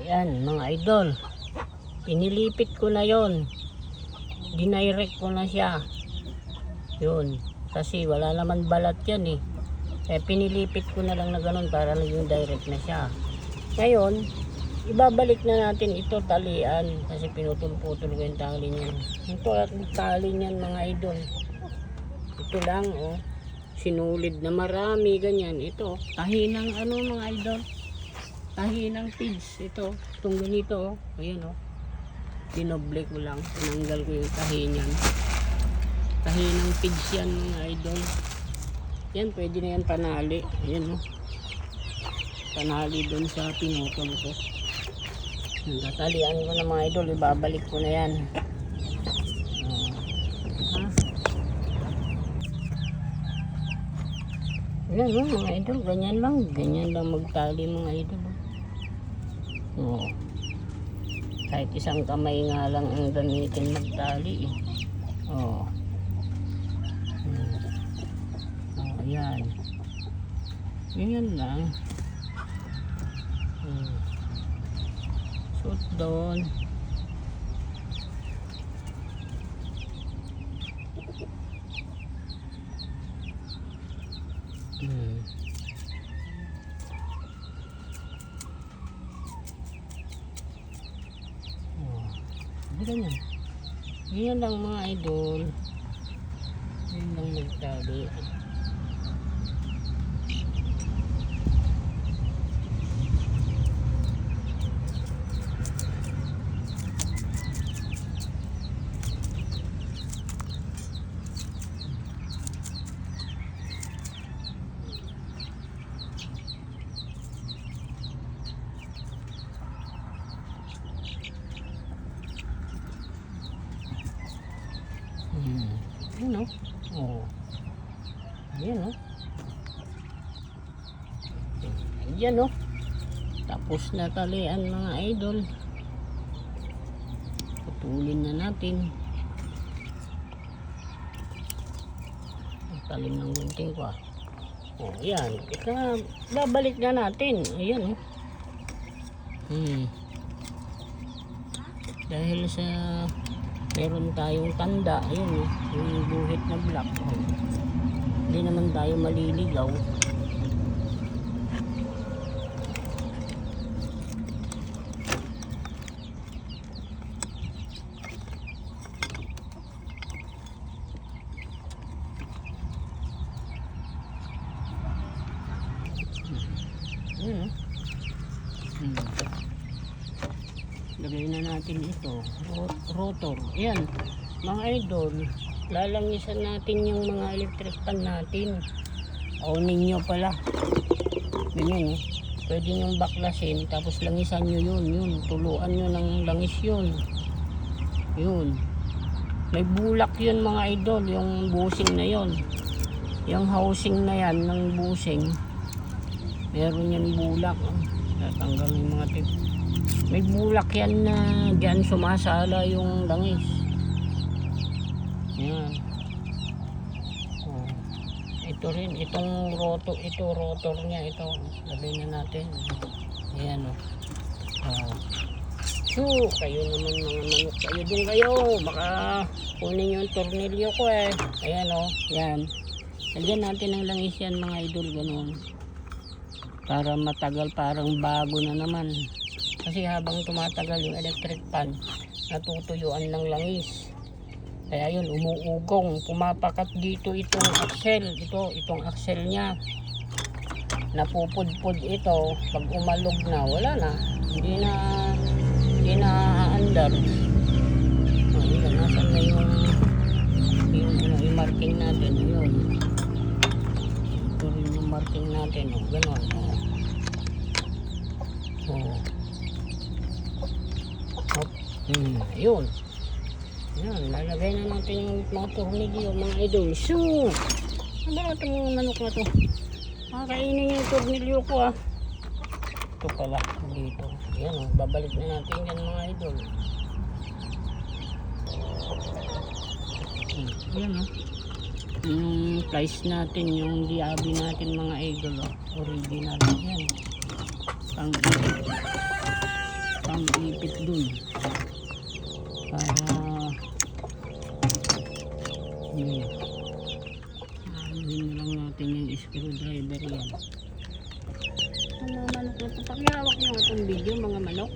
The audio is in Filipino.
Yan mga idol, pinilipit ko na yon, dinirect ko na siya yun, kasi wala naman balat yan eh. Pinilipit ko na lang na ganun para naging direct na siya. Ngayon ibabalik na natin ito talian, kasi pinutol-putol ko yung tali niyan. Ito at tali niyan mga idol, ito lang oh, sinulid na marami ganyan. Ito tahi ng ano mga idol, tahi ng pigs. Ito, itong ganito oh, ayan oh, dinoble ko lang, tinanggal ko yung tahi niyan. Tahi ng pigs yan mga idol. Yan, pwede na yan panali. Ayan oh, panali doon sa pinutol ko. Tatalian ko na mga idol, ibabalik ko na yan. Ayan oh, mga idol, ganyan lang magtali mga idol oh. Kahit isang kamay nga lang ang gamitin magtali eh. Oh. Ayan. Ganyan lang. Shoot doon. Ganyan. Ganyan lang mga idol. Ganyan lang magtali. Ayan o. Oh. Ayan o. Ayan o. Tapos na talian mga idol. Putulin na natin. Ang talim ng gunting ko ah. Oh, ayan. Babalik na natin. Ayan o. Dahil sa meron tayong tanda, ayun yung buhit na black. Hindi naman tayo maliligaw. Lagay na natin ito, rotor. Ayan mga idol, lalangisan natin yung mga electric pan natin. Aunin nyo pala yun, pwede nyo baklasin tapos langisan nyo yun, tuluan nyo ng langis yun. May bulak yun mga idol, yung busing na yun, yung housing na yan ng busing, meron yan bulak. Tatanggal yung mga tip. May bulak yan na dyan sumasala yung langis. Yan. Oh. Ito rin, itong rotor niya, ito. Lagay na natin. Ayan o. Oh. So, kayo naman mga manok, kayo din kayo. Baka kunin yung tornilyo ko eh. Ayan o. Yan. Lagyan natin ang langis yan mga idol, ganun. Para matagal, parang bago na naman. Kasi habang tumatagal yung electric pan, natutuyuan ng langis. Kaya yun, umuugong, pumapakat dito itong axle, itong axle niya. Napupudpud ito, pag umalog na, wala na. Hindi na aandar. Yun, nasan na yung marking natin, yun. Ito rin yung marking natin, gano'n. Yun. Yan, lalagay na natin yung mga tornilyo mga idol. So, ano ba natin mga manok na to? Kakainin yung tornilyo ko ah. Ito pala, dito. Yan, babalik na natin yan mga idol. Yan yung price natin, yung diaby natin mga idol, original yan. pang ipit dun. Para anuhin na lang natin yung screwdriver yan. Ano manok na ito? Pakihawak nyo itong video mga manok.